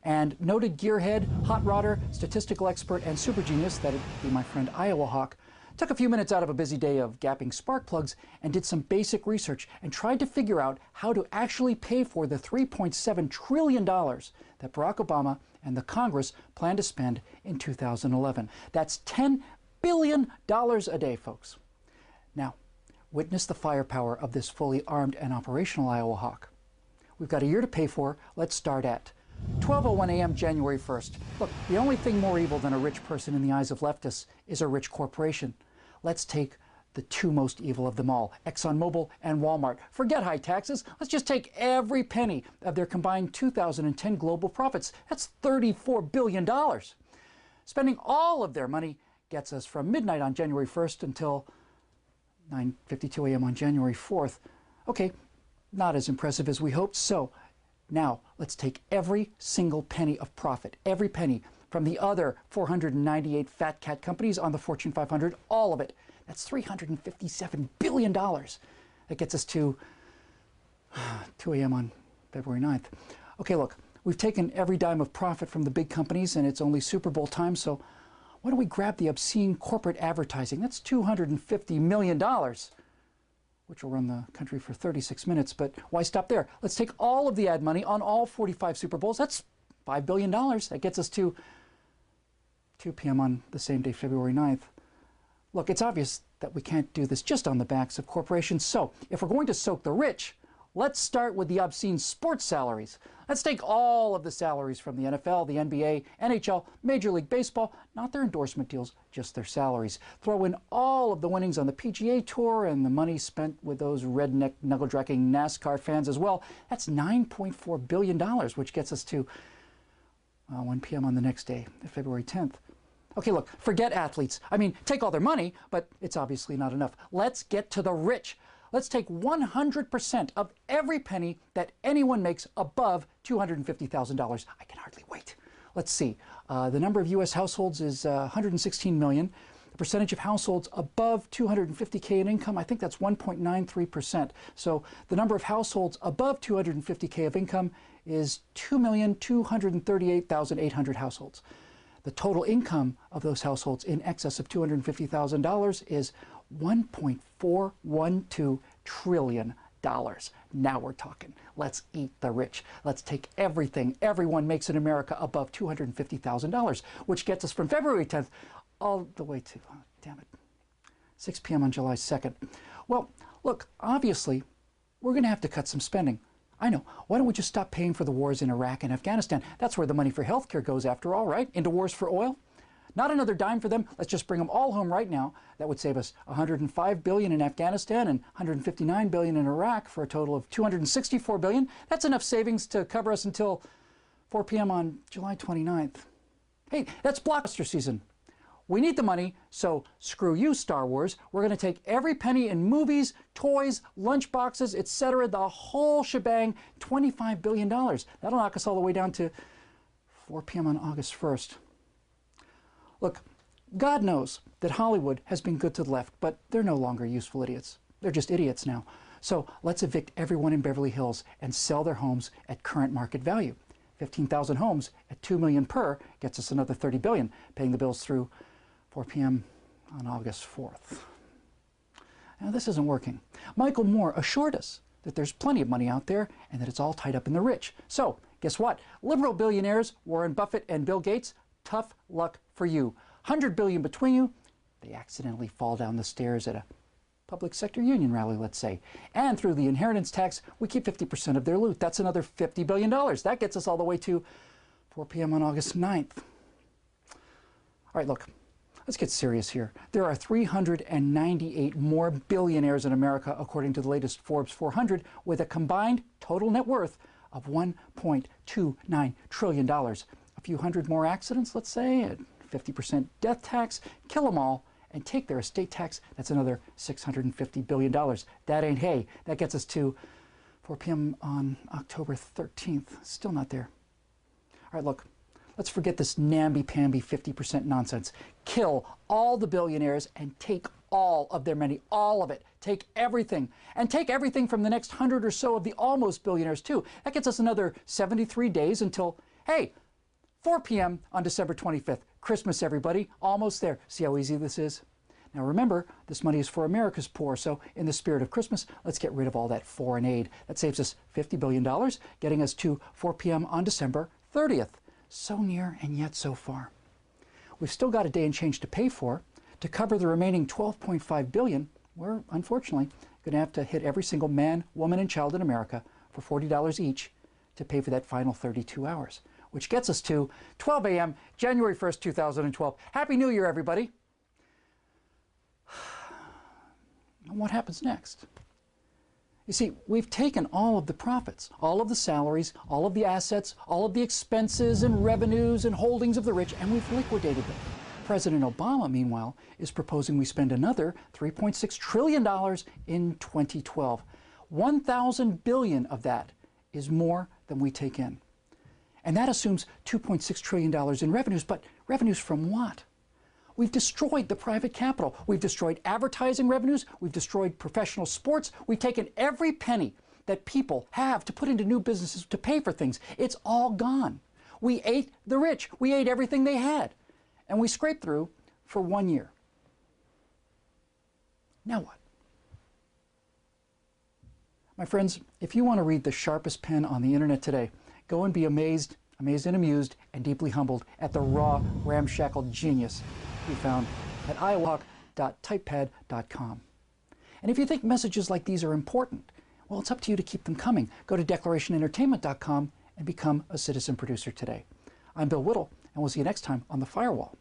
and noted gearhead, hot rodder, statistical expert, and super genius, that'd be my friend Iowa Hawk, took a few minutes out of a busy day of gapping spark plugs and did some basic research and tried to figure out how to actually pay for the $3.7 trillion that Barack Obama and the Congress plan to spend in 2011. That's $10 billion a day, folks. Now, witness the firepower of this fully armed and operational Iowa Hawk. We've got a year to pay for. Let's start at 12:01 a.m. January 1st. Look, the only thing more evil than a rich person in the eyes of leftists is a rich corporation. Let's take the two most evil of them all, ExxonMobil and Walmart. Forget high taxes. Let's just take every penny of their combined 2010 global profits. That's $34 billion. Spending all of their money gets us from midnight on January 1st until 9:52 a.m. on January 4th. Okay, not as impressive as we hoped. So now let's take every single penny of profit, every penny from the other 498 fat cat companies on the Fortune 500, all of it. That's $357 billion. That gets us to 2 a.m. on February 9th. Okay, look, we've taken every dime of profit from the big companies, and it's only Super Bowl time, so why don't we grab the obscene corporate advertising? That's $250 million, which will run the country for 36 minutes. But why stop there? Let's take all of the ad money on all 45 Super Bowls. That's $5 billion. That gets us to 2 p.m. on the same day, February 9th. Look, it's obvious that we can't do this just on the backs of corporations. So if we're going to soak the rich, let's start with the obscene sports salaries. Let's take all of the salaries from the NFL, the NBA, NHL, Major League Baseball, not their endorsement deals, just their salaries. Throw in all of the winnings on the PGA Tour and the money spent with those redneck, knuckle-dragging NASCAR fans as well. That's $9.4 billion, which gets us to 1 p.m. on the next day, February 10th. Okay, look, forget athletes. I mean, take all their money, but it's obviously not enough. Let's get to the rich. Let's take 100% of every penny that anyone makes above $250,000. I can hardly wait. Let's see. The number of U.S. households is 116 million. The percentage of households above 250K in income, I think that's 1.93%. So the number of households above 250K of income is 2,238,800 households. The total income of those households in excess of $250,000 is $1.412 trillion. Now we're talking. Let's eat the rich. Let's take everything everyone makes in America above $250,000, which gets us from February 10th all the way to, oh, damn it, 6 p.m. on July 2nd. Well, look, obviously, we're going to have to cut some spending. I know. Why don't we just stop paying for the wars in Iraq and Afghanistan? That's where the money for healthcare goes after all, right? Into wars for oil? Not another dime for them. Let's just bring them all home right now. That would save us $105 billion in Afghanistan and $159 billion in Iraq for a total of $264 billion. That's enough savings to cover us until 4 p.m. on July 29th. Hey, that's blockbuster season. We need the money, so screw you, Star Wars. We're going to take every penny in movies, toys, lunchboxes, etc., the whole shebang, $25 billion. That'll knock us all the way down to 4 p.m. on August 1st. Look, God knows that Hollywood has been good to the left, but they're no longer useful idiots. They're just idiots now. So let's evict everyone in Beverly Hills and sell their homes at current market value. 15,000 homes at $2 million per gets us another $30 billion, paying the bills through 4 p.m. on August 4th. Now, this isn't working. Michael Moore assured us that there's plenty of money out there and that it's all tied up in the rich. So, guess what? Liberal billionaires, Warren Buffett and Bill Gates, tough luck for you. $100 billion between you, they accidentally fall down the stairs at a public sector union rally, let's say. And through the inheritance tax, we keep 50% of their loot. That's another $50 billion. That gets us all the way to 4 p.m. on August 9th. All right, look. Let's get serious here. There are 398 more billionaires in America, according to the latest Forbes 400, with a combined total net worth of $1.29 trillion. A few hundred more accidents, let's say, at 50% death tax, kill them all, and take their estate tax. That's another $650 billion. That ain't hay. That gets us to 4 p.m. on October 13th. Still not there. All right, look. Let's forget this namby-pamby 50% nonsense. Kill all the billionaires and take all of their money, all of it. Take everything. And take everything from the next 100 or so of the almost billionaires, too. That gets us another 73 days until, hey, 4 p.m. on December 25th. Christmas, everybody. Almost there. See how easy this is? Now remember, this money is for America's poor, so in the spirit of Christmas, let's get rid of all that foreign aid. That saves us $50 billion, getting us to 4 p.m. on December 30th. So near and yet so far. We've still got a day and change to pay for. To cover the remaining $12.5 billion, we're unfortunately going to have to hit every single man, woman, and child in America for $40 each to pay for that final 32 hours, which gets us to 12 a.m., January 1st, 2012. Happy New Year, everybody. And what happens next? You see, we've taken all of the profits, all of the salaries, all of the assets, all of the expenses and revenues and holdings of the rich, and we've liquidated them. President Obama, meanwhile, is proposing we spend another $3.6 trillion in 2012. 1,000 billion of that is more than we take in. And that assumes $2.6 trillion in revenues, but revenues from what? We've destroyed the private capital. We've destroyed advertising revenues. We've destroyed professional sports. We've taken every penny that people have to put into new businesses to pay for things. It's all gone. We ate the rich. We ate everything they had. And we scraped through for 1 year. Now what? My friends, if you want to read the sharpest pen on the internet today, go and be amazed and amused, and deeply humbled at the raw, ramshackle genius we found at iowahawk.typepad.com. And if you think messages like these are important, well, it's up to you to keep them coming. Go to declarationentertainment.com and become a citizen producer today. I'm Bill Whittle, and we'll see you next time on The Firewall.